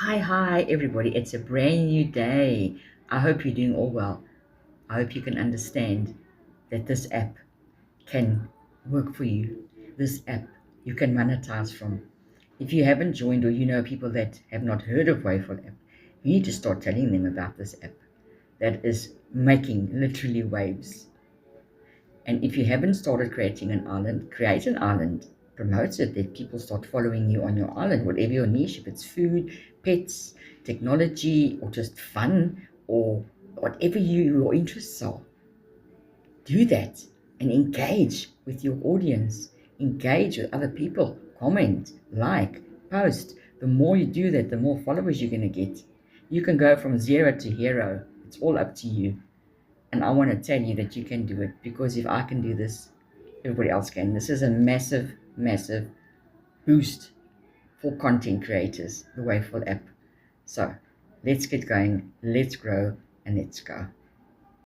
Hi, everybody. It's a brand new day. I hope you're doing all well. I hope you can understand that this app can work for you. This app you can monetize from. If you haven't joined or you know people that have not heard of Wayful app, you need to start telling them about this app that is making literally waves. And if you haven't started creating an island, create an island. Promote it, that people start following you on your island, whatever your niche, if it's food, pets, technology, or just fun, or whatever your interests are. Do that and engage with your audience. Engage with other people. Comment, like, post. The more you do that, the more followers you're going to get. You can go from zero to hero. It's all up to you. And I want to tell you that you can do it, because if I can do this, everybody else can. This is a massive, massive boost for content creators, the Wayful app. So let's get going, let's grow, and let's go.